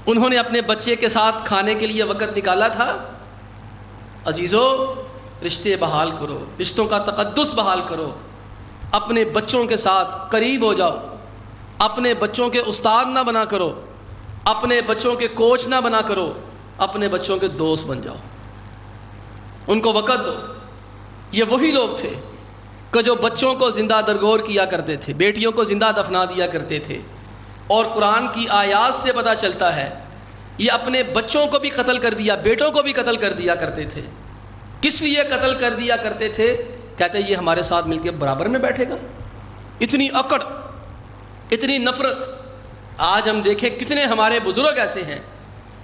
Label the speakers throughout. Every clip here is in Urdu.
Speaker 1: انہوں نے اپنے بچے کے ساتھ کھانے کے لیے وقت نکالا تھا؟ عزیزو، رشتے بحال کرو، رشتوں کا تقدس بحال کرو، اپنے بچوں کے ساتھ قریب ہو جاؤ، اپنے بچوں کے استاد نہ بنا کرو، اپنے بچوں کے کوچ نہ بنا کرو، اپنے بچوں کے دوست بن جاؤ، ان کو وقت دو۔ یہ وہی لوگ تھے کہ جو بچوں کو زندہ درگور کیا کرتے تھے، بیٹیوں کو زندہ دفنا دیا کرتے تھے، اور قرآن کی آیات سے پتہ چلتا ہے یہ اپنے بچوں کو بھی قتل کر دیا، بیٹوں کو بھی قتل کر دیا کرتے تھے۔ کس لیے قتل کر دیا کرتے تھے؟ کہتے یہ ہمارے ساتھ مل کے برابر میں بیٹھے گا۔ اتنی اکڑ، اتنی نفرت۔ آج ہم دیکھیں کتنے ہمارے بزرگ ایسے ہیں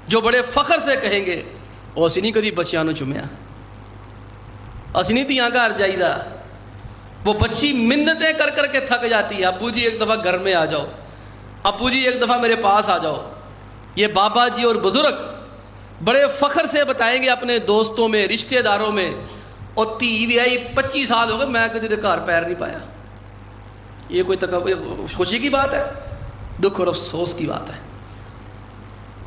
Speaker 1: جو بڑے فخر سے کہیں گے اسی نہیں کدی بچیاں نو چومیا، اسی نہیں تیاں گھر جائی دا۔ وہ بچی منتیں کر کر کے تھک جاتی ہے، ابو جی ایک دفعہ گھر میں آ جاؤ، ابو جی ایک دفعہ میرے پاس آ جاؤ۔ یہ بابا جی اور بزرگ بڑے فخر سے بتائیں گے اپنے دوستوں میں، رشتہ داروں میں، اور تی بھی آئی 25 سال ہو گئے میں کدی گھر پیر نہیں پایا۔ یہ کوئی خوشی کی بات ہے؟ دکھ اور افسوس کی بات ہے۔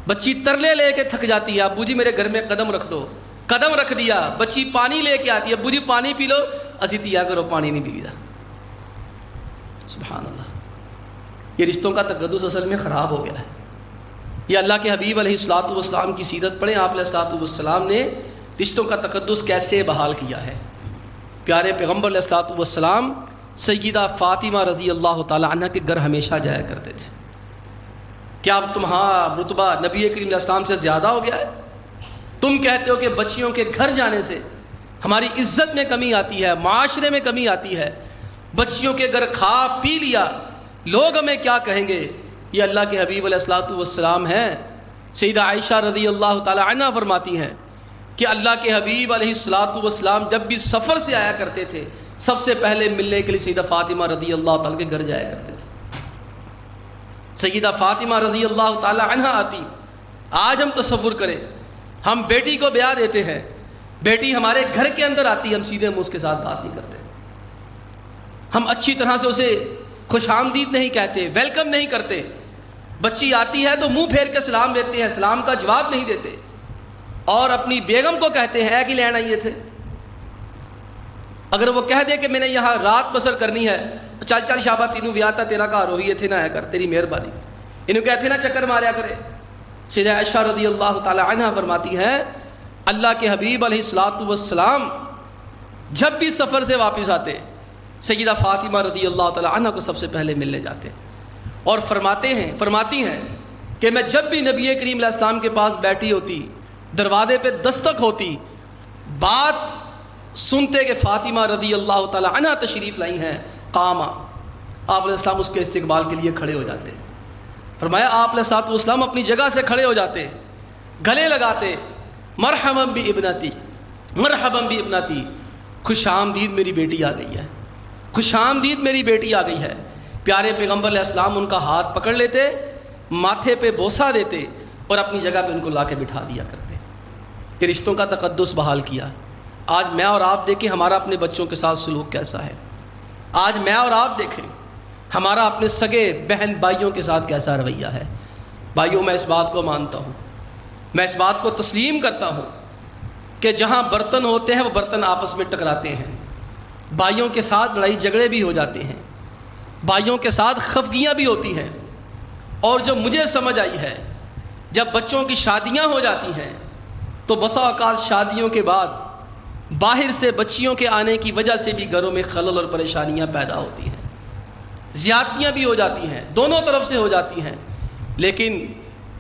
Speaker 1: بچی ترلے لے کے تھک جاتی ہے، ابو جی میرے گھر میں قدم رکھ دو، قدم رکھ دیا۔ بچی پانی لے کے آتی ہے، ابو جی پانی پی لو، اسی تیا کرو پانی نہیں پی دا۔ سبحان اللہ، یہ رشتوں کا تقدس اصل میں خراب ہو گیا ہے۔ یہ اللہ کے حبیب علیہ الصلوۃ والسلام کی سیرت پڑھیں، آپ علیہ الصلوۃ والسلام نے رشتوں کا تقدس کیسے بحال کیا ہے۔ پیارے پیغمبر علیہ الصلوۃ والسلام سیدہ فاطمہ رضی اللہ تعالی عنہ کے گھر ہمیشہ جایا کرتے تھے۔ کیا اب تمہارا رتبہ نبی کریم علیہ السلام سے زیادہ ہو گیا ہے؟ تم کہتے ہو کہ بچیوں کے گھر جانے سے ہماری عزت میں کمی آتی ہے، معاشرے میں کمی آتی ہے، بچیوں کے گھر کھا پی لیا لوگ ہمیں کیا کہیں گے؟ یہ اللہ کے حبیب علیہ الصلوۃ والسلام ہیں۔ سیدہ عائشہ رضی اللہ تعالی عنہ فرماتی ہیں کہ اللہ کے حبیب علیہ الصلوۃ والسلام جب بھی سفر سے آیا کرتے تھے سب سے پہلے ملنے کے لیے سیدہ فاطمہ رضی اللہ تعالیٰ کے گھر جایا کرتے تھے۔ سیدہ فاطمہ رضی اللہ تعالی عنہ آتی۔ آج ہم تصور کریں، ہم بیٹی کو بیاہ دیتے ہیں، بیٹی ہمارے گھر کے اندر آتی، ہم سیدھے منہ اس کے ساتھ بات نہیں کرتے، ہم اچھی طرح سے اسے خوش آمدید نہیں کہتے، ویلکم نہیں کرتے۔ بچی آتی ہے تو منہ پھیر کے سلام دیتے ہیں، سلام کا جواب نہیں دیتے، اور اپنی بیگم کو کہتے ہیں کہ لینا آئیے تھے۔ اگر وہ کہہ دے کہ میں نے یہاں رات بسر کرنی ہے تو چل چل شابہ تینوں ویاہ تا تیرا گھر ہوئی تھے نہ آیا کر، تیری مہربانی، انہوں کہتے نا چکر ماریا کرے۔ سیدہ عائشہ رضی اللہ تعالی عنہ فرماتی ہے اللہ کے حبیب علیہ الصلوۃ والسلام جب بھی سفر سے واپس آتے سیدہ فاطمہ رضی اللہ تعالی عنہ کو سب سے پہلے ملنے جاتے اور فرماتی ہیں کہ میں جب بھی نبی کریم علیہ السلام کے پاس بیٹھی ہوتی، دروازے پہ دستک ہوتی، بات سنتے کہ فاطمہ رضی اللہ تعالی عنہ تشریف لائی ہیں، قامہ، آپ علیہ السلام اس کے استقبال کے لیے کھڑے ہو جاتے۔ فرمایا آپ علیہ الصلوۃ والسلام اپنی جگہ سے کھڑے ہو جاتے، گلے لگاتے، مرحبا بی ابنتی، مرحبا بی ابنتی، خوش آمدید میری بیٹی آ گئی ہے، خوش آمدید میری بیٹی آ گئی ہے۔ پیارے پیغمبر علیہ السلام ان کا ہاتھ پکڑ لیتے، ماتھے پہ بوسہ دیتے اور اپنی جگہ پہ ان کو لا کے بٹھا دیا کرتے۔ کہ رشتوں کا تقدس بحال کیا۔ آج میں اور آپ دیکھیں ہمارا اپنے بچوں کے ساتھ سلوک کیسا ہے۔ آج میں اور آپ دیکھیں ہمارا اپنے سگے بہن بھائیوں کے ساتھ کیسا رویہ ہے۔ بھائیوں، میں اس بات کو مانتا ہوں، میں اس بات کو تسلیم کرتا ہوں کہ جہاں برتن ہوتے ہیں وہ برتن آپس میں ٹکراتے ہیں، بھائیوں کے ساتھ لڑائی جھگڑے بھی ہو جاتے ہیں، بھائیوں کے ساتھ خفگیاں بھی ہوتی ہیں۔ اور جو مجھے سمجھ آئی ہے، جب بچوں کی شادیاں ہو جاتی ہیں تو بسا اوقات شادیوں کے بعد باہر سے بچیوں کے آنے کی وجہ سے بھی گھروں میں خلل اور پریشانیاں پیدا ہوتی ہیں، زیادتیاں بھی ہو جاتی ہیں، دونوں طرف سے ہو جاتی ہیں۔ لیکن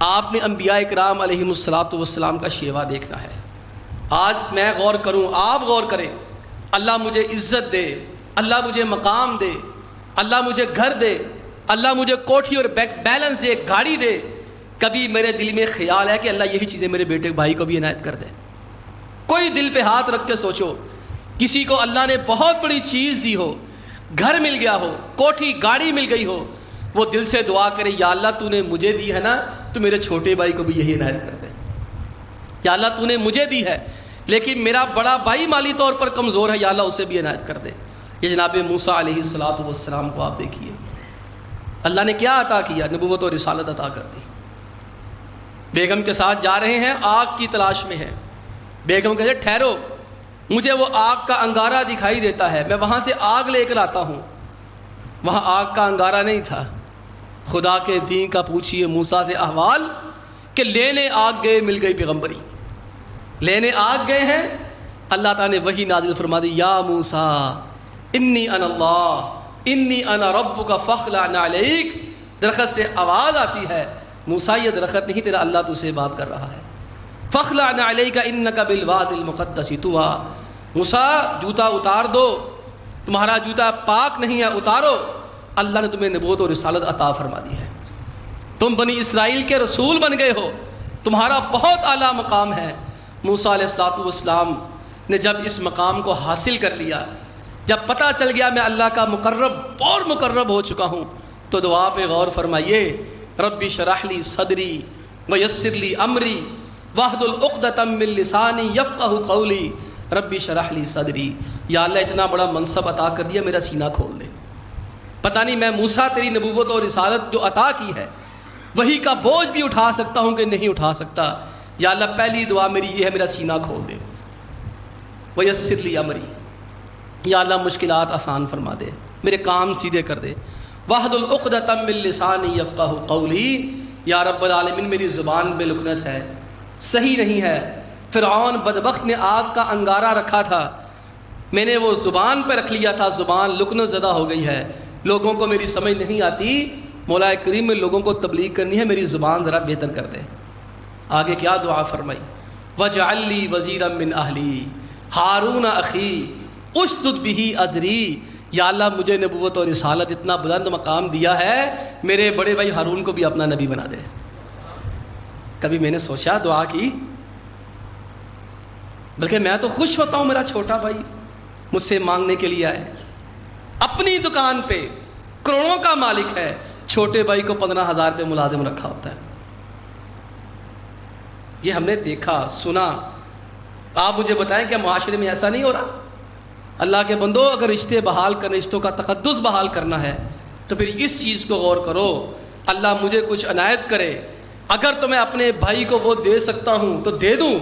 Speaker 1: آپ نے انبیاء اکرام علیہم الصلوۃ والسلام کا شیوا دیکھنا ہے۔ آج میں غور کروں، آپ غور کریں، اللہ مجھے عزت دے، اللہ مجھے مقام دے، اللہ مجھے گھر دے، اللہ مجھے کوٹھی اور بیلنس دے، گاڑی دے، کبھی میرے دل میں خیال ہے کہ اللہ یہی چیزیں میرے بیٹے بھائی کو بھی عنایت کر دے؟ کوئی دل پہ ہاتھ رکھ کے سوچو، کسی کو اللہ نے بہت بڑی چیز دی ہو، گھر مل گیا ہو، کوٹھی گاڑی مل گئی ہو، وہ دل سے دعا کرے یا اللہ تو نے مجھے دی ہے نا تو میرے چھوٹے بھائی کو بھی یہی عنایت کر دے۔ یا اللہ تو نے مجھے دی ہے لیکن میرا بڑا بھائی مالی طور پر کمزور ہے، یا اللہ اسے بھی عنایت کر دے۔ یہ جناب موسیٰ علیہ الصلوۃ والسلام کو آپ دیکھیے، اللہ نے کیا عطا کیا؟ نبوت اور رسالت عطا کر دی۔ بیگم کے ساتھ جا رہے ہیں، آگ کی تلاش میں ہیں۔ بیگم کہتے ٹھہرو، مجھے وہ آگ کا انگارہ دکھائی دیتا ہے، میں وہاں سے آگ لے کر آتا ہوں۔ وہاں آگ کا انگارہ نہیں تھا۔ خدا کے دین کا پوچھیے موسیٰ سے احوال کہ لینے آگ گئے، مل گئی پیغمبری، لینے آگ گئے ہیں۔ اللہ تعالیٰ نے وحی نازل فرما دی، یا موسیٰ انی انا اللہ انی انا ربک فاخلع نعلیک۔ درخت سے آواز آتی ہے، موسیٰ یہ درخت نہیں، تیرا اللہ تجھ سے بات کر رہا ہے۔ فاخلع نعلیک انک بالوادی المقدس طویٰ، موسیٰ جوتا اتار دو، تمہارا جوتا پاک نہیں ہے، اتارو۔ اللہ نے تمہیں نبوت اور رسالت عطا فرما دی ہے، تم بنی اسرائیل کے رسول بن گئے ہو، تمہارا بہت اعلیٰ مقام ہے۔ موسیٰ علیہ السلام نے جب اس مقام کو حاصل کر لیا، جب پتہ چل گیا میں اللہ کا مقرب اور مقرب ہو چکا ہوں، تو دعا پہ غور فرمائیے، ربی شرح لی صدری ویسر لی امری واحلل عقدۃ من لسانی یفقہوا قولی۔ ربی شرح لی صدری، یا اللہ اتنا بڑا منصب عطا کر دیا، میرا سینہ کھول دے۔ پتہ نہیں میں موسیٰ تیری نبوت اور رسالت جو عطا کی ہے وہی کا بوجھ بھی اٹھا سکتا ہوں کہ نہیں اٹھا سکتا۔ یا اللہ پہلی دعا میری یہ ہے، میرا سینہ کھول دے۔ ویسر لی امری، یا اللہ مشکلات آسان فرما دے، میرے کام سیدھے کر دے۔ واحلل عقدۃ من لسانی یفقہوا قولی، یا رب العالمین میری زبان بے لکنت ہے، صحیح نہیں ہے۔ فرعون بدبخت نے آگ کا انگارہ رکھا تھا، میں نے وہ زبان پہ رکھ لیا تھا، زبان لکنت زدہ ہو گئی ہے، لوگوں کو میری سمجھ نہیں آتی، مولا کریم میں لوگوں کو تبلیغ کرنی ہے، میری زبان ذرا بہتر کر دے۔ آگے کیا دعا فرمائی، وَاجْعَلْ لِي وَزِيرًا مِّنْ أَهْلِي ہارون اخی اشدد بہ ازری۔ یا اللہ مجھے نبوت اور رسالت اتنا بلند مقام دیا ہے، میرے بڑے بھائی ہارون کو بھی اپنا نبی بنا دے۔ کبھی میں نے سوچا دعا کی، بلکہ میں تو خوش ہوتا ہوں میرا چھوٹا بھائی مجھ سے مانگنے کے لیے آئے، اپنی دکان پہ کروڑوں کا مالک ہے، چھوٹے بھائی کو 15,000 پہ ملازم رکھا ہوتا ہے۔ یہ ہم نے دیکھا سنا۔ آپ مجھے بتائیں کہ معاشرے میں ایسا نہیں ہو رہا؟ اللہ کے بندو، اگر رشتے بحال کرنے، رشتوں کا تقدس بحال کرنا ہے تو پھر اس چیز کو غور کرو، اللہ مجھے کچھ عنایت کرے، اگر تو میں اپنے بھائی کو وہ دے سکتا ہوں تو دے دوں،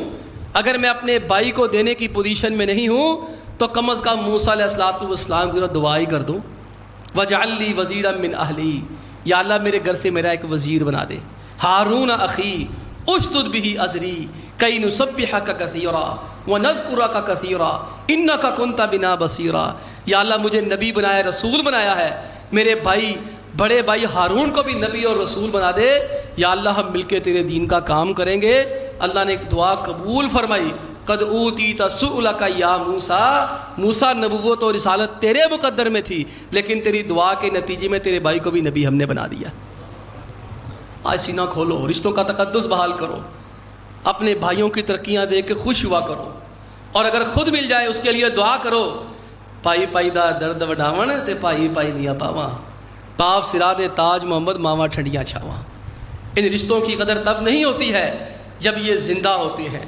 Speaker 1: اگر میں اپنے بھائی کو دینے کی پوزیشن میں نہیں ہوں تو کم از کم موسیٰ علیہ السلام کی دعا ہی کر دوں، وَاجْعَلْ لِي وَزِيرًا مِّنْ أَهْلِي، یا اللہ میرے گھر سے میرا ایک وزیر بنا دے۔ ہارون اخی اشدد بہ ازری کئی نسبحک کثیرا ونذکرک کثیرا انک کنت بنا بصیرا۔ یا اللہ مجھے نبی بنایا، رسول بنایا ہے، میرے بھائی بڑے بھائی ہارون کو بھی نبی اور رسول بنا دے۔ یا اللہ ہم مل کے تیرے دین کا کام کریں گے۔ اللہ نے ایک دعا قبول فرمائی، قد اوتیت سؤلک یا موسیٰ، موسیٰ نبوت اور رسالت تیرے مقدر میں تھی، لیکن تیری دعا کے نتیجے میں تیرے بھائی کو بھی نبی ہم نے بنا دیا۔ آج سینہ کھولو، رشتوں کا تقدس بحال کرو، اپنے بھائیوں کی ترقیاں دیکھ کے خوش ہوا کرو، اور اگر خود مل جائے اس کے لیے دعا کرو۔ پائی پائی دا درد وڈاون تے پائی پائی دیا پاواں، باپ سرا دے تاج محمد ماواں ٹھنڈیاں چھاواں۔ ان رشتوں کی قدر تب نہیں ہوتی ہے جب یہ زندہ ہوتے ہیں،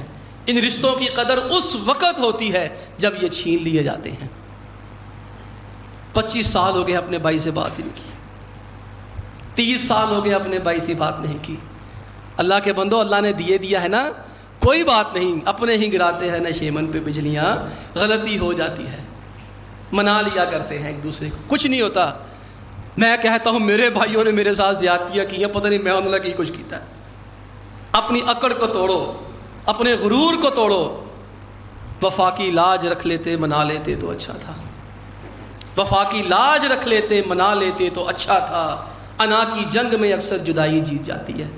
Speaker 1: ان رشتوں کی قدر اس وقت ہوتی ہے جب یہ چھین لیے جاتے ہیں۔ 25 سال ہو گئے اپنے بھائی سے بات نہیں کی، 30 سال ہو گئے اپنے بھائی سے بات نہیں کی۔ اللہ کے بندو، اللہ نے دیا ہے نا، کوئی بات نہیں، اپنے ہی گراتے ہیں نشیمن پہ بجلیاں، غلطی ہو جاتی ہے، منا لیا کرتے ہیں ایک دوسرے کو، کچھ نہیں ہوتا۔ میں کہتا ہوں میرے بھائیوں نے میرے ساتھ زیادتیاں کی ہیں، پتہ نہیں میں انہوں نے کی کچھ کیتا ہے۔ اپنی اکڑ کو توڑو، اپنے غرور کو توڑو۔ وفا کی لاج رکھ لیتے منا لیتے تو اچھا تھا، وفا کی لاج رکھ لیتے منا لیتے تو اچھا تھا۔ انا کی جنگ میں اکثر جدائی جیت جاتی ہے۔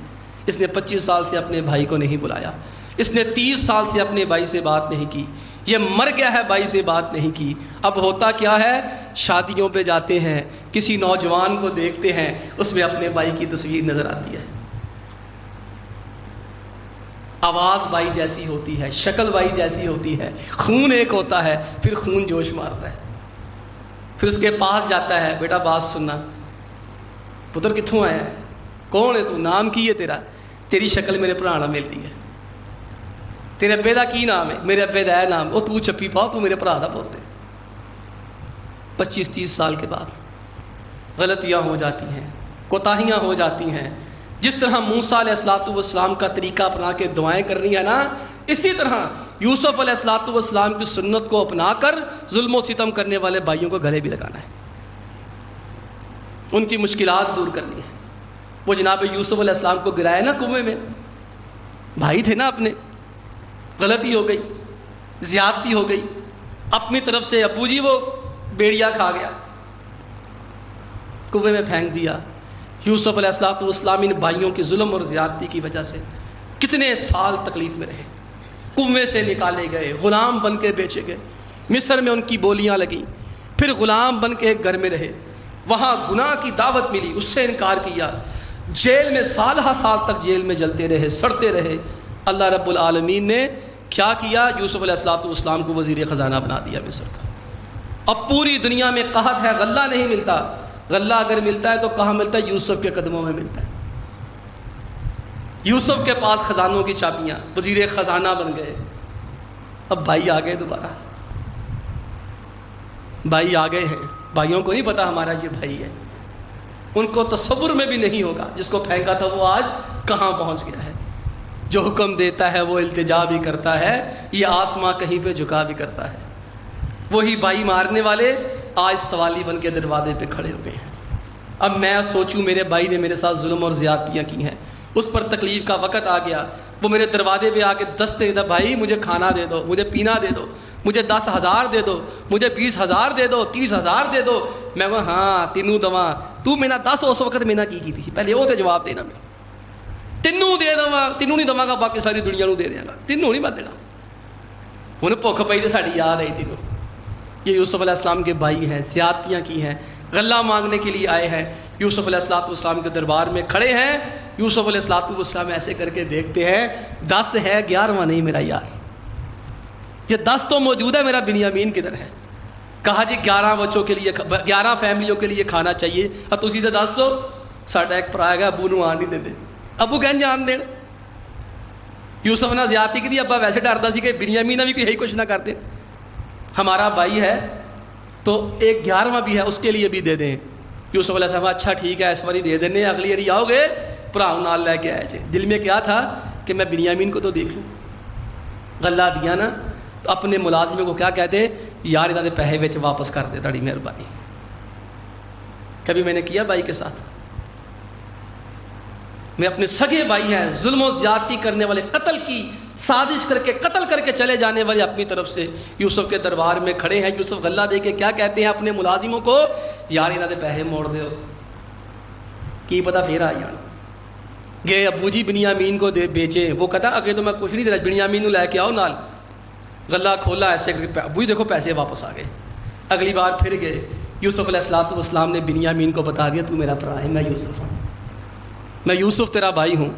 Speaker 1: اس نے 25 سال سے اپنے بھائی کو نہیں بلایا، اس نے 30 سال سے اپنے بھائی سے بات نہیں کی، یہ مر گیا ہے بھائی سے بات نہیں کی۔ اب ہوتا کیا ہے، شادیوں پہ جاتے ہیں، کسی نوجوان کو دیکھتے ہیں، اس میں اپنے بھائی کی تصویر نظر آتی ہے، آواز بھائی جیسی ہوتی ہے، شکل بھائی جیسی ہوتی ہے، خون ایک ہوتا ہے، پھر خون جوش مارتا ہے۔ پھر اس کے پاس جاتا ہے، بیٹا بات سننا، پتر کتھوں آیا ہے، کون ہے تو، نام کی ہے تیرا، تیری شکل میرے پرانا ملتی ہے، تیرے ابے دا کی نام ہے، میرے ابے دا ہے نام، وہ تو چپی پاؤ، تو میرے پرا دا پوتے۔ 25-30 سال کے بعد غلطیاں ہو جاتی ہیں، کوتاہیاں ہو جاتی ہیں، جس طرح موسیٰ علیہ السلام کا طریقہ اپنا کے دعائیں کرنی ہے نا، اسی طرح یوسف علیہ السلام کی سنت کو اپنا کر ظلم و ستم کرنے والے بھائیوں کو گلے بھی لگانا ہے، ان کی مشکلات دور کرنی ہے۔ وہ جناب یوسف علیہ السلام کو گرایا نا کنویں میں، بھائی تھے نا اپنے، غلطی ہو گئی، زیادتی ہو گئی، اپنی طرف سے ابو جی وہ بیڑیا کھا گیا، کنویں میں پھینک دیا۔ یوسف علیہ السلام ان بھائیوں کی ظلم اور زیادتی کی وجہ سے کتنے سال تکلیف میں رہے، کنویں سے نکالے گئے، غلام بن کے بیچے گئے، مصر میں ان کی بولیاں لگیں، پھر غلام بن کے ایک گھر میں رہے، وہاں گناہ کی دعوت ملی، اس سے انکار کیا، جیل میں سال ہا سال تک جیل میں جلتے رہے، سڑتے رہے۔ اللہ رب العالمین نے کیا کیا؟ یوسف علیہ السلام کو وزیر خزانہ بنا دیا مصر کا۔ اب پوری دنیا میں قحط ہے، غلہ نہیں ملتا، غلہ اگر ملتا ہے تو کہاں ملتا ہے؟ یوسف کے قدموں میں ملتا ہے۔ یوسف کے پاس خزانوں کی چابیاں، وزیر خزانہ بن گئے۔ اب بھائی آ گئے، دوبارہ بھائی آ گئے ہیں، بھائیوں کو نہیں پتا ہمارا یہ بھائی ہے، ان کو تصور میں بھی نہیں ہوگا جس کو پھینکا تھا وہ آج کہاں پہنچ گیا ہے۔ جو حکم دیتا ہے وہ التجا بھی کرتا ہے، یہ آسماں کہیں پہ جھکا بھی کرتا ہے۔ وہی بھائی مارنے والے آج سوالی بن کے دروازے پہ کھڑے ہوئے ہیں۔ اب میں سوچوں میرے بھائی نے میرے ساتھ ظلم اور زیادتیاں کی ہیں، اس پر تکلیف کا وقت آ گیا، وہ میرے دروازے پہ آ کے دستک دیتا، بھائی مجھے کھانا دے دو، مجھے پینا دے دو، مجھے 10,000 دے دو، مجھے 20,000 دے دو، 30,000 دے دو۔ میں وہ ہاں تینوں دواں تو میں 10 اس وقت میں کی تھی، پہلے وہ تے جواب دینا، میں تینوں دے دواں، تینوں نہیں دواں گا، باقی ساری دنیا نو دے دیا گا، تینوں نہیں میں دینا۔ انہیں بھوک پئی تو ساڑی یاد آئی تینوں۔ یہ یوسف علیہ السلام کے بھائی ہیں، زیادتیاں کی ہیں، غلہ مانگنے کے لیے آئے ہیں، یوسف علیہ السلام کے دربار میں کھڑے ہیں۔ یوسف علیہ السلام ایسے کر کے دیکھتے ہیں، 10 ہے، 11واں نہیں میرا یار، یہ 10 تو موجود ہے، میرا بنیامین کدھر ہے؟ کہا جی 11 بچوں کے لیے، 11 فیملیوں کے لیے کھانا چاہیے، اور تسی تو 10 ہو، ساڈا ایک بھرا ہے ابو نو آن نہیں دے، ابو کہن جان دین۔ یوسف نے زیادتی کی تھی، ابا ویسے ڈردا سی کہ بنیامین بھی کوئی یہی کچھ نہ کر دے، ہمارا بھائی ہے تو ایک 11واں بھی ہے، اس کے لیے بھی دے دیں۔ یوسف علیہ السلام اچھا ٹھیک ہے، اس باری دے دینے، اگلی باری آؤ گے بھراؤ نال لے کے آئے جی۔ دل میں کیا تھا کہ میں بنیامین کو تو دیکھ لوں، غلہ دیا نا، تو اپنے ملازموں کو کیا کہتے؟ یار انہاں دے پیسے وچ واپس کر دے، تڑی مہربانی۔ کبھی میں نے کیا بھائی کے ساتھ؟ میں اپنے سگے بھائی ہیں، ظلم و زیادتی کرنے والے، قتل کی سازش کر کے قتل کر کے چلے جانے والے اپنی طرف سے یوسف کے دربار میں کھڑے ہیں۔ یوسف غلہ دے کے کیا کہتے ہیں اپنے ملازموں کو؟ یار انہاں دے پیسے موڑ دیو، کی پتہ پھر آ جان گئے ابو جی بنیامین کو دے بیچیں۔ وہ کہتا اگے تو میں کچھ نہیں دے رہا، بنیامین لے کے آؤ نال۔ غلہ کھولا ایسے کر کے، ابو جی دیکھو پیسے واپس آ گئے۔ اگلی بار پھر گئے، یوسف علیہ السلام نے بنیامین کو بتا دیا تو میرا بھرا ہے، میں یوسف ہوں، میں یوسف تیرا بھائی ہوں۔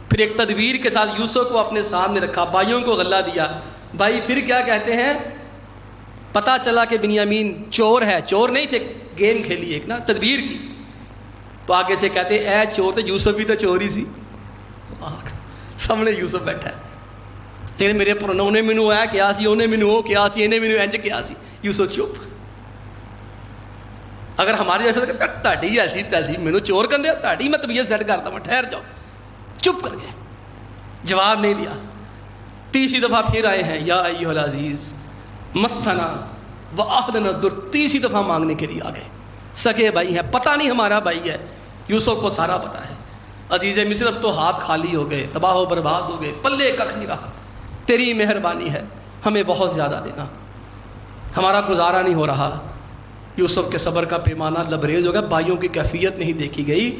Speaker 1: پھر ایک تدبیر کے ساتھ یوسف کو اپنے سامنے رکھا، بھائیوں کو غلہ دیا۔ بھائی پھر کیا کہتے ہیں؟ پتہ چلا کہ بنیامین چور ہے، چور نہیں تھے، گیم کھیلی ایک نا تدبیر کی، تو آگے سے کہتے ہیں اے چور، تو یوسف بھی تو چور ہی سی، سامنے یوسف بیٹھا ہے، لیکن میرے پرنوں نے مینوں آیا کیا سی، انہیں مینوں وہ کیا سی، انہیں مینوں انج کیا سی۔ یوسف چپ۔ اگر ہماری جیسے تہاڈی ایسی تہذیب مینوں چور کر دیا، تہاڈی میں طبیعت سیٹ کرتا ہوں، ٹھہر جاؤ، چپ کر گئے، جواب نہیں دیا۔ تیسری دفعہ پھر آئے ہیں، یا ایھا العزیز مسنا واہلنا الضر، تیسری دفعہ مانگنے کے لیے آ گئے۔ سگے بھائی ہیں، پتہ نہیں ہمارا بھائی ہے، یوسف کو سارا پتہ ہے۔ عزیز مصر اب تو ہاتھ خالی ہو گئے، تباہ و برباد ہو گئے، پلے ککھ نہیں رہا، تیری مہربانی ہے، ہمیں بہت زیادہ دینا، ہمارا گزارا نہیں ہو رہا۔ یوسف کے صبر کا پیمانہ لبریز ہو گیا، بھائیوں کی کیفیت نہیں دیکھی گئی۔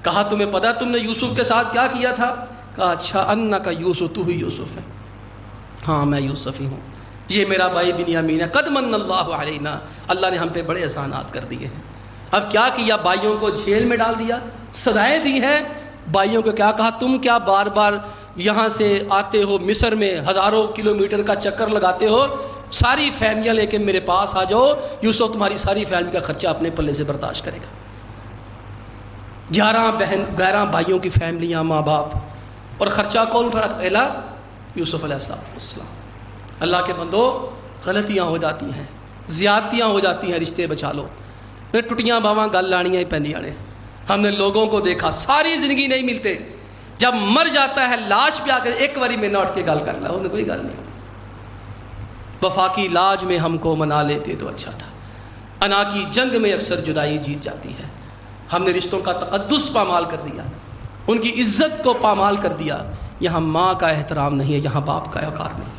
Speaker 1: کہا تمہیں پتہ تم نے یوسف کے ساتھ کیا کیا تھا؟ کہا اچھا انکا یوسف، تو ہی یوسف ہے، ہاں میں یوسف ہی ہوں، یہ میرا بھائی بنیامین ہے۔ قد من اللہ علینا، اللہ نے ہم پہ بڑے احسانات کر دیے ہیں۔ اب کیا کیا؟ بھائیوں کو جیل میں ڈال دیا، سزائیں دی ہیں۔ بھائیوں کو کیا کہا؟ تم کیا بار بار یہاں سے آتے ہو، مصر میں ہزاروں کلومیٹر کا چکر لگاتے ہو، ساری فیملیاں لے کے میرے پاس آ جاؤ، یوسف تمہاری ساری فیملی کا خرچہ اپنے پلے سے برداشت کرے گا۔ 11 بھائیوں کی فیملیاں، ماں باپ، اور خرچہ کون اٹھا رہا تھا؟ یوسف علیہ السلام۔ اللہ کے بندو، غلطیاں ہو جاتی ہیں، زیادتیاں ہو جاتی ہیں، رشتے بچا لو۔ میں ٹوٹیاں باواں گل لانیاں ہی پیندیاں نے۔ ہم نے لوگوں کو دیکھا ساری زندگی نہیں ملتے، جب مر جاتا ہے لاش پہ آ کر ایک باری میں نہ اٹھ کے گل کر لا، انہیں کوئی گل نہیں۔ وفا کی لاج میں ہم کو منا لیتے تو اچھا تھا، انا کی جنگ میں اکثر جدائی جیت جاتی ہے۔ ہم نے رشتوں کا تقدس پامال کر دیا، ان کی عزت کو پامال کر دیا۔ یہاں ماں کا احترام نہیں ہے، یہاں باپ کا وقار نہیں ہے۔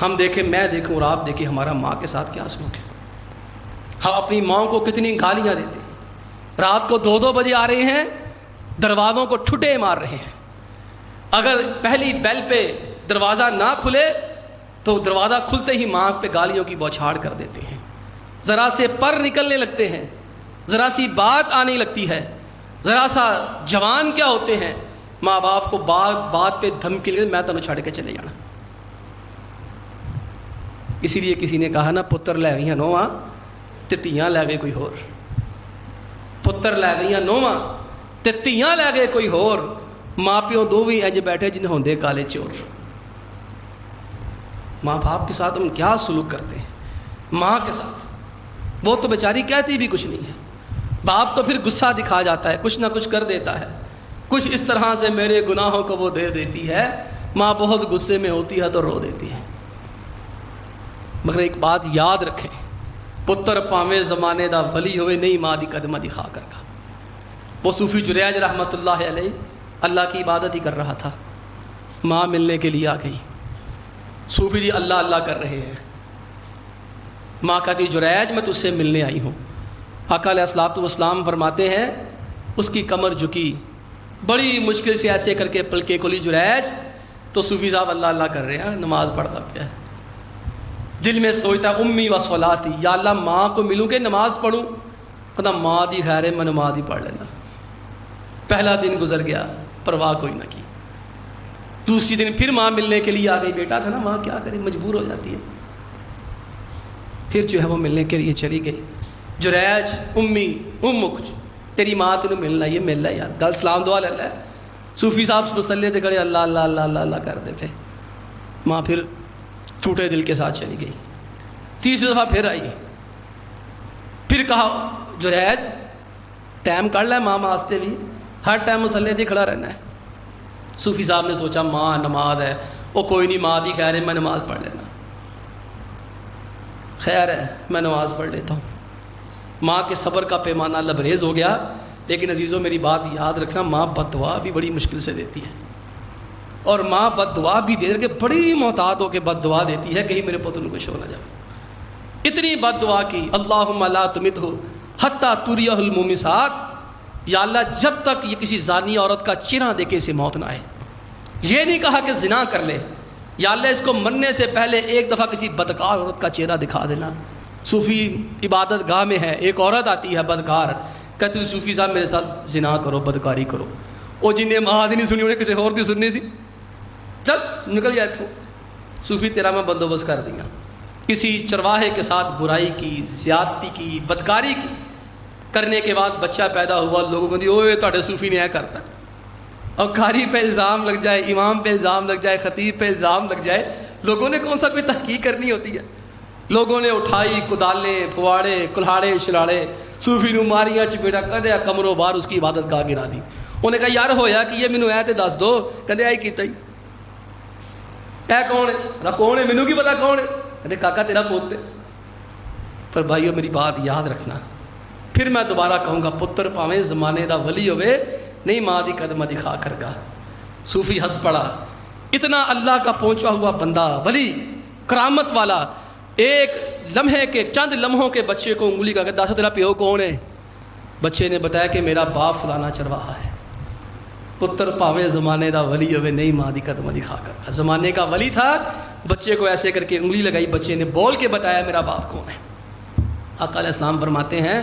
Speaker 1: ہم دیکھیں، میں دیکھوں اور آپ دیکھیں ہمارا ماں کے ساتھ کیا سلوک ہے۔ ہم اپنی ماں کو کتنی گالیاں دیتے ہیں، رات کو 2-2 بجے آ رہے ہیں، دروازوں کو ٹھٹے مار رہے ہیں۔ اگر پہلی بیل پہ دروازہ نہ کھلے تو دروازہ کھلتے ہی ماں پہ گالیوں کی بوچھاڑ کر دیتے ہیں، ذرا سے پر نکلنے لگتے ہیں، ذرا سی بات آنے لگتی ہے، ذرا سا جوان کیا ہوتے ہیں، ماں باپ کو بات پہ دھمکی لے میں تمہیں چھڑ کے چلے جانا۔ اسی لیے کسی نے کہا نا، پتر لے گئیاں نوواں تے تیاں لے گئے کوئی ہور، پتر لے گئیاں نوواں تے تیاں لے گئے کوئی ہور، ماں پیو دو بھی انج بیٹھے جن ہوندے کالے چور۔ ماں باپ کے ساتھ ہم کیا سلوک کرتے ہیں، ماں کے ساتھ وہ تو بیچاری کہتی بھی کچھ نہیں ہے، باپ تو پھر غصہ دکھا جاتا ہے، کچھ نہ کچھ کر دیتا ہے، کچھ اس طرح سے میرے گناہوں کو وہ دے دیتی ہے۔ ماں بہت غصے میں ہوتی ہے تو رو دیتی ہے۔ مگر ایک بات یاد رکھیں، پتر پاویں زمانے دا ولی ہوئے نہیں ماں دی قدمہ دی خاکر کا۔ وہ صوفی جریج رحمۃ اللہ علیہ اللہ کی عبادت ہی کر رہا تھا، ماں ملنے کے لیے آ گئی۔ صوفی جی اللہ اللہ کر رہے ہیں، ماں کہتی جریج میں تجھ سے ملنے آئی ہوں۔ آقا علیہ الصلوۃ والسلام فرماتے ہیں اس کی کمر جھکی، بڑی مشکل سے ایسے کر کے پلکیں کھلی جریج، تو صوفی صاحب اللہ اللہ کر رہے ہیں، نماز پڑھتا پیا ہے، دل میں سوچتا امی و صلاتی، یا اللہ ماں کو ملوں کہ نماز پڑھوں؟ کہتا ماں دی خیر ہے، میں نماز ہی پڑھ لینا۔ پہلا دن گزر گیا، پرواہ کوئی نہ کی۔ دوسری دن پھر ماں ملنے کے لیے آ گئی، بیٹا تھا نا، ماں کیا کرے مجبور ہو جاتی ہے۔ پھر جو ہے وہ ملنے کے لیے چلی گئی۔ جریج امی امک تیری ماں تینوں ملنا، یہ مل ہے یار، گل سلام دعا لے لے۔ صوفی صاحب مسلے تے کھڑے اللہ اللہ اللہ اللہ اللہ کر دیتے۔ ماں پھر ٹوٹے دل کے ساتھ چلی گئی۔ تیسری دفعہ پھر آئی، پھر کہا جریج ٹائم کر لے ماں واسطے بھی، ہر ٹائم مسلے تے کھڑا رہنا ہے۔ صوفی صاحب نے سوچا ماں نماز ہے، وہ کوئی نہیں ماں دی خیر ہے، میں نماز پڑھ لینا، خیر ہے میں نماز پڑھ لیتا ہوں۔ ماں کے صبر کا پیمانہ لبریز ہو گیا۔ لیکن عزیزوں میری بات یاد رکھنا، ماں بد دعا بھی بڑی مشکل سے دیتی ہے، اور ماں بد دعا بھی دے کے بڑی محتاط ہو کے بد دعا دیتی ہے، کہیں میرے پتر کو کچھ ہو نہ جائے۔ اتنی بد دعا کی، اللہم لا تمتہ حتی تریہ المومسات، یا اللہ جب تک یہ کسی زانی عورت کا چہرہ دیکھے اسے موت نہ آئے۔ یہ نہیں کہا کہ زنا کر لے، یا اللہ اس کو مرنے سے پہلے ایک دفعہ کسی بدکار عورت کا چہرہ دکھا دینا۔ صوفی عبادت گاہ میں ہے، ایک عورت آتی ہے بدکار، کہتی ہے صوفی صاحب میرے ساتھ زنا کرو، بدکاری کرو۔ وہ جن نے ماں نہیں سنی انہیں کسی اور دی سننی سی، چل نکل جائے تھو، صوفی تیرا میں بندوبست کر دیا۔ کسی چرواہے کے ساتھ برائی کی، زیادتی کی، بدکاری کی، کرنے کے بعد بچہ پیدا ہوا، لوگوں کو دی اوے تاڑے صوفی نے یہ کرتا، اور قاری پہ الزام لگ جائے، امام پہ الزام لگ جائے، خطیب پہ الزام لگ جائے، لوگوں نے کون سا کوئی تحقیق کرنی ہوتی ہے؟ لوگوں نے اٹھائی کدالیں، پھواڑے، کلہاڑے شلاڑے، صوفی نو ماریاں چپیڑا کریا، کمروں باہر اس کی عبادت گاہ گرا دی۔ انہیں کہا یار ہویا کہ یہ مینوں اے تے دس دو، کہندے اے کیتا ہی، اے کون ہے؟ رہا کون ہے؟ مینوں کی پتا کون ہے؟ کہندے کاکا تیرا پوت ہے۔ پر بھائیو میری بات یاد رکھنا، پھر میں دوبارہ کہوں گا، پتر پاویں زمانے دا ولی ہوئے نہیں ماں دی قدمہ دکھا کر گا۔ صوفی ہنس پڑا، اتنا اللہ کا پہنچا ہوا بندہ، ولی، کرامت والا، ایک لمحے کے چند لمحوں کے بچے کو انگلی کا کہ دس تیرا پیو کون ہے؟ بچے نے بتایا کہ میرا باپ فلانا چرواہا ہے۔ پتر پاویں زمانے دا ولی ہوئے نہیں ماں دی قدمہ دکھا کر، زمانے کا ولی تھا، بچے کو ایسے کر کے انگلی لگائی، بچے نے بول کے بتایا میرا باپ کون ہے۔ آقا علیہ السلام فرماتے ہیں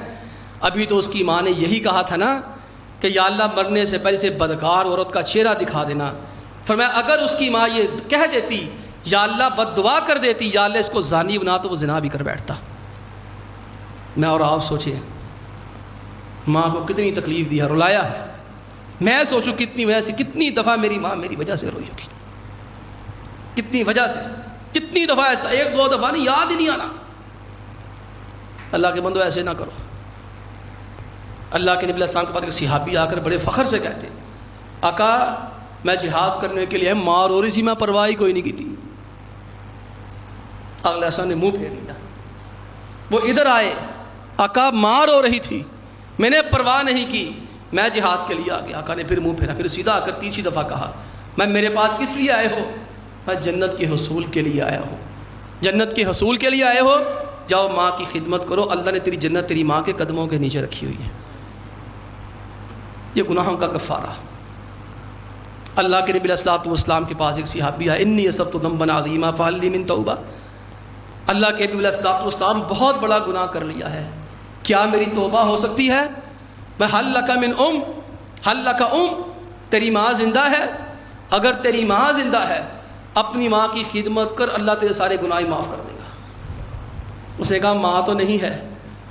Speaker 1: ابھی تو اس کی ماں نے یہی کہا تھا نا کہ یا اللہ مرنے سے پہلے سے بدکار عورت کا چہرہ دکھا دینا۔ فرمایا اگر اس کی ماں یہ کہہ دیتی یا اللہ بد دعا کر دیتی یا اللہ اس کو زانی بنا، تو وہ زنا بھی کر بیٹھتا۔ میں اور آپ سوچیں ماں کو کتنی تکلیف دی ہے، رلایا ہے۔ میں سوچوں کتنی وجہ سے، کتنی دفعہ میری ماں میری وجہ سے روئی ہوگی، کتنی وجہ سے، کتنی دفعہ ایسا، ایک دو دفعہ نہیں، یاد ہی نہیں آنا۔ اللہ کے بندو ایسے نہ کرو، اللہ کے نبی علیہ السلام کے بعد ایک صحابی آ کر بڑے فخر سے کہتے آقا میں جہاد کرنے کے لیے مار ہو رہی سی، میں پرواہ ہی کوئی نہیں کی تھی۔ اگلے السلام نے منہ پھیر لیا۔ وہ ادھر آئے، آقا مار ہو رہی تھی، میں نے پرواہ نہیں کی، میں جہاد کے لیے آ گیا۔ آقا نے پھر منہ پھیرا، پھر سیدھا آ کر تیسری دفعہ کہا میں میرے پاس کس لیے آئے ہو؟ میں جنت کے حصول کے لیے آیا ہوں۔ جنت کے حصول کے لیے آئے ہو، جاؤ ماں کی خدمت کرو، اللہ نے تیری جنت تیری ماں کے قدموں کے نیچے رکھی ہوئی ہے۔ یہ گناہوں کا کفارہ۔ اللہ کے نبی علیہ الصلوۃ والسلام کے پاس ایک صحابی ہے، انی اصبت ذنبا عظیما فہل لی من توبہ۔ اللہ کے نبی علیہ الصلوۃ والسلام بہت بڑا گناہ کر لیا ہے، کیا میری توبہ ہو سکتی ہے؟ میں حل لک من حل لک تیری ماں زندہ ہے؟ اگر تیری ماں زندہ ہے اپنی ماں کی خدمت کر، اللہ تیرے سارے گناہ معاف کر دے گا۔ اس نے کہا ماں تو نہیں ہے۔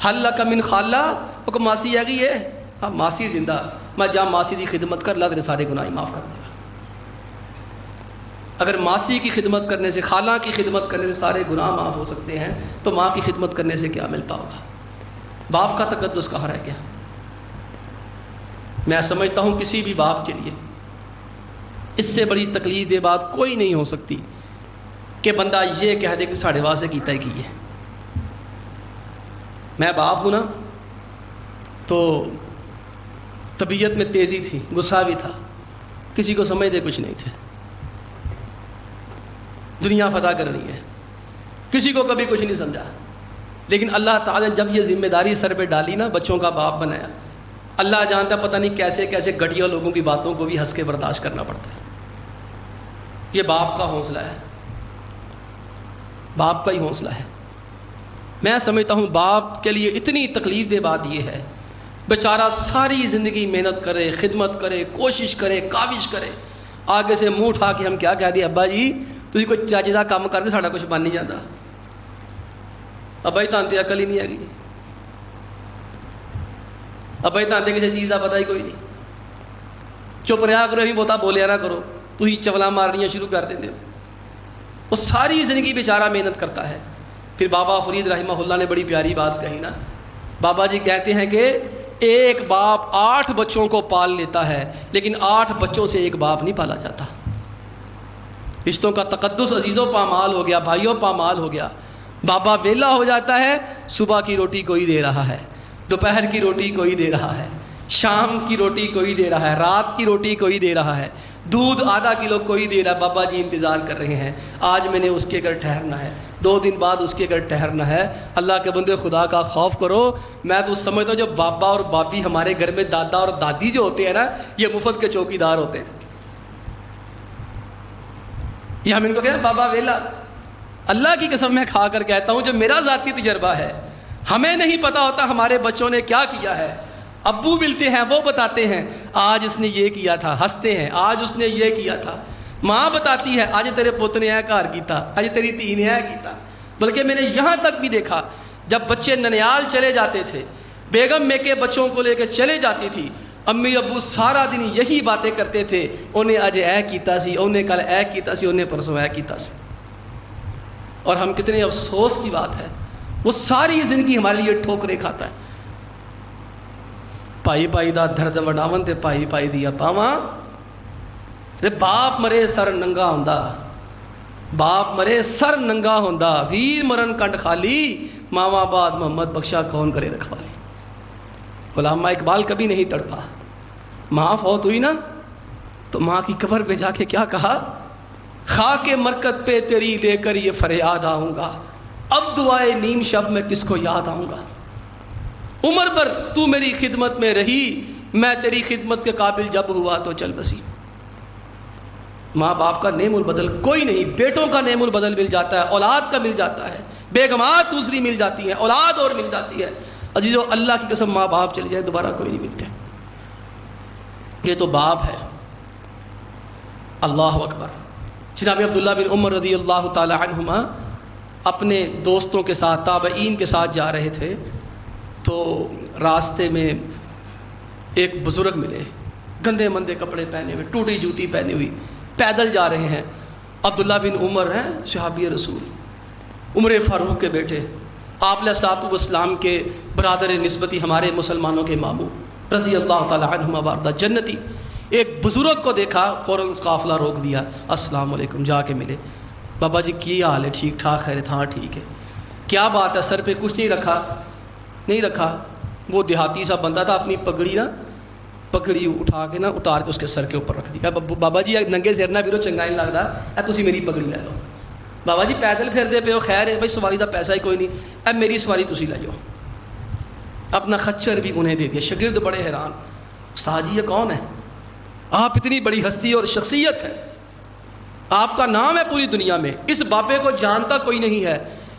Speaker 1: حل لک من خالہ، وہ ماسی ہے گی ہے، ہاں ماسی زندہ، میں جا ماسی کی خدمت کر، اللہ تیرے سارے گناہ معاف کر دے گا۔ اگر ماسی کی خدمت کرنے سے، خالہ کی خدمت کرنے سے سارے گناہ معاف ہو سکتے ہیں تو ماں کی خدمت کرنے سے کیا ملتا ہوگا؟ باپ کا تقدس کہاں رہ گیا؟ میں سمجھتا ہوں کسی بھی باپ کے لیے اس سے بڑی تکلیف دہ بات کوئی نہیں ہو سکتی کہ بندہ یہ کہہ دے کہ ساڑھے واسطے کیتا ہی کی ہے۔ میں باپ ہوں نا تو طبیعت میں تیزی تھی، غصہ بھی تھا، کسی کو سمجھ دے کچھ نہیں تھے، دنیا فتح کرنی ہے، کسی کو کبھی کچھ نہیں سمجھا۔ لیکن اللہ تعالیٰ نے جب یہ ذمہ داری سر پہ ڈالی نا، بچوں کا باپ بنایا، اللہ جانتا پتہ نہیں کیسے کیسے گھٹیا لوگوں کی باتوں کو بھی ہنس کے برداشت کرنا پڑتا ہے۔ یہ باپ کا حوصلہ ہے، باپ کا ہی حوصلہ ہے۔ میں سمجھتا ہوں باپ کے لیے اتنی تکلیف دہ بات یہ ہے، بیچارہ ساری زندگی محنت کرے، خدمت کرے، کوشش کرے، کاوش کرے، آگے سے منہ اٹھا کے ہم کیا کہہ دیں، ابا جی تھی کوئی چاچیدہ کام کر دے، ساڑھا کچھ بن نہیں جاتا، ابا جی تانتے عقل ہی نہیں ہے گی، ابا جی تانتے کسی چیز کا پتہ ہی کوئی نہیں، چپ رہا کرو، ہی بہتا بولیا نہ کرو، تو ہی چولا مارنیاں شروع کر دیں ہو۔ وہ ساری زندگی بیچارہ محنت کرتا ہے۔ پھر بابا فرید رحمہ اللہ نے بڑی پیاری بات کہی نا، بابا جی کہتے ہیں کہ ایک باپ 8 بچوں کو پال لیتا ہے لیکن 8 بچوں سے ایک باپ نہیں پالا جاتا۔ رشتوں کا تقدس عزیزوں پامال ہو گیا، بھائیوں پامال ہو گیا۔ بابا ویلا ہو جاتا ہے، صبح کی روٹی کوئی دے رہا ہے، دوپہر کی روٹی کوئی دے رہا ہے، شام کی روٹی کوئی دے رہا ہے، رات کی روٹی کوئی دے رہا ہے، دودھ آدھا کلو کوئی دے رہا ہے۔ بابا جی انتظار کر رہے ہیں، آج میں نے اس کے گھر ٹھہرنا ہے، 2 دن بعد اس کے گھر ٹھہرنا ہے۔ اللہ کے بندے خدا کا خوف کرو۔ میں تو سمجھتا ہوں جو بابا اور بابی ہمارے گھر میں، دادا اور دادی جو ہوتے ہیں نا، یہ مفت کے چوکیدار ہوتے ہیں۔ یہ ہم ان کو کہتے ہیں بابا ویلا۔ اللہ کی قسم میں کھا کر کہتا ہوں، جو میرا ذاتی تجربہ ہے، ہمیں نہیں پتہ ہوتا ہمارے بچوں نے کیا کیا ہے۔ ابو ملتے ہیں، وہ بتاتے ہیں آج اس نے یہ کیا تھا، ہنستے ہیں آج اس نے یہ کیا تھا۔ ماں بتاتی ہے آج تیرے پوت نے کار کیتا، آج تیری تھی نے کیتا۔ بلکہ میں نے یہاں تک بھی دیکھا جب بچے ننیال چلے جاتے تھے، بیگم میں کے بچوں کو لے کے چلے جاتی تھی، امی ابو سارا دن یہی باتیں کرتے تھے، انہیں آج کیتا سی، انہیں کل کیتا سی، انہیں پرسوں کیتا سی۔ اور ہم کتنے افسوس کی بات ہے، وہ ساری زندگی ہمارے لیے ٹھوکریں کھاتا ہے۔ پائی پائی دا درد وڈاون تے پائی پائی دیا پاواں، باپ مرے سر ننگا ہوندا، باپ مرے سر ننگا ہوندا، ویر مرن کنڈ خالی، ماواں بعد محمد بخشا کون کرے رکھوالی۔ علامہ اقبال کبھی نہیں تڑپا، ماں فوت ہوئی نا تو ماں کی قبر پہ جا کے کیا کہا، خاک مرکت پہ تیری لے کر یہ فریاد آؤں گا، اب دعائے نیم شب میں کس کو یاد آؤں گا۔ عمر پر تو میری خدمت میں رہی، میں تیری خدمت کے قابل جب ہوا تو چل بسی۔ ماں باپ کا نعم البدل کوئی نہیں، بیٹوں کا نعم البدل مل جاتا ہے، اولاد کا مل جاتا ہے، بیگمات دوسری مل جاتی ہیں، اولاد اور مل جاتی ہے۔ عزیزو اللہ کی قسم ماں باپ چل جائے دوبارہ کوئی نہیں ملتے۔ یہ تو باپ ہے۔ اللہ اکبر۔ جناب عبداللہ بن عمر رضی اللہ تعالی عنہما اپنے دوستوں کے ساتھ، تابعین کے ساتھ جا رہے تھے تو راستے میں ایک بزرگ ملے، گندے مندے کپڑے پہنے ہوئے، ٹوٹی جوتی پہنی ہوئی، پیدل جا رہے ہیں۔ عبداللہ بن عمر ہیں صحابی رسول، عمر فاروق کے بیٹے، آپ علیہ الصلوۃ والسلام کے برادر نسبتی، ہمارے مسلمانوں کے ماموں۔ رضی اللہ تعالی عنہما وارضا جنتی. ایک بزرگ کو دیکھا فوراً قافلہ روک دیا, السلام علیکم, جا کے ملے. بابا جی کی حال ہے, ٹھیک ٹھاک خیریت؟ ہاں ٹھیک ہے. کیا بات ہے, سر پہ کچھ نہیں رکھا. وہ دیہاتی سا بندہ تھا, اپنی پگڑی اٹھا کے اتار کے اس کے سر کے اوپر رکھ دیا. بابا جی ننگے سر نہ پھرو, چنگا نہیں لگتا, اے تسی میری پگڑی لے لو. بابا جی پیدل پھردے پہ ہو, خیر ہے بھائی, سواری کا پیسہ ہی کوئی نہیں, اے میری سواری تسی لے جاؤ. اپنا خچر بھی انہیں دے دیا. شاگرد بڑے حیران, استاد جی یہ کون ہے؟ آپ اتنی بڑی ہستی اور شخصیت ہے, آپ کا نام ہے پوری دنیا میں, اس بابے کو جانتا کوئی نہیں ہے.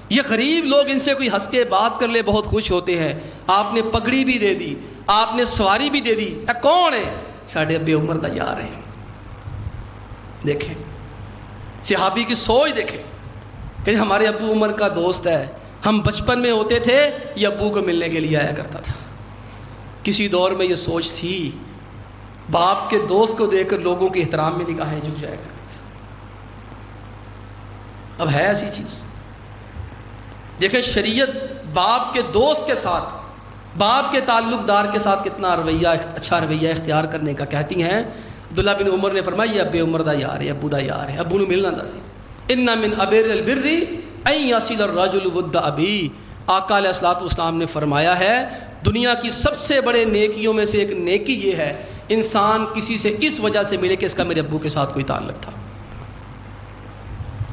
Speaker 1: یہ غریب لوگ ان سے کوئی ہنس کے بات کر لے بہت خوش ہوتے ہیں. آپ نے پگڑی بھی دے دی, آپ نے سواری بھی دے دی. اے کون ہے؟ ساڑھے ابے عمر دا یار ہے. دیکھیں صحابی کی سوچ, دیکھیں کہ ہمارے ابو عمر کا دوست ہے. ہم بچپن میں ہوتے تھے, یہ ابو کو ملنے کے لیے آیا کرتا تھا. کسی دور میں یہ سوچ تھی, باپ کے دوست کو دیکھ کر لوگوں کے احترام میں نگاہیں جھک جائے کرتی تھی. اب ہے ایسی چیز؟ دیکھیں شریعت باپ کے دوست کے ساتھ, باپ کے تعلق دار کے ساتھ کتنا اچھا رویہ اختیار کرنے کا کہتی ہیں. عبداللہ بن عمر نے فرمایا یہ ابے عمر دا یار ہے, ابو دا یار ہے, ابو نو ملنا دا سی. ان من ابر البر ان یصل الرجل ود ابی. آقا علیہ الصلوۃ والسلام نے فرمایا ہے دنیا کی سب سے بڑے نیکیوں میں سے ایک نیکی یہ ہے انسان کسی سے اس وجہ سے ملے کہ اس کا میرے ابو کے ساتھ کوئی تعلق تھا.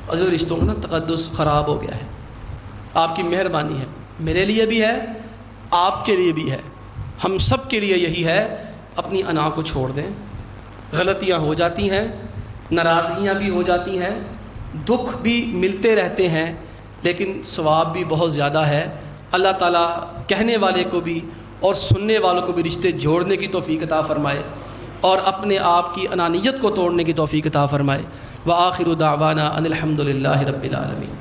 Speaker 1: عزیز رشتوں کا تقدس خراب ہو گیا ہے. آپ کی مہربانی ہے, میرے لیے بھی ہے, آپ کے لیے بھی ہے, ہم سب کے لیے یہی ہے, اپنی انا کو چھوڑ دیں. غلطیاں ہو جاتی ہیں, ناراضگیاں بھی ہو جاتی ہیں, دکھ بھی ملتے رہتے ہیں, لیکن ثواب بھی بہت زیادہ ہے. اللہ تعالیٰ کہنے والے کو بھی اور سننے والوں کو بھی رشتے جوڑنے کی توفیق عطا فرمائے اور اپنے آپ کی انانیت کو توڑنے کی توفیق عطا فرمائے. وآخر دعوانا ان الحمد للہ رب العالمین.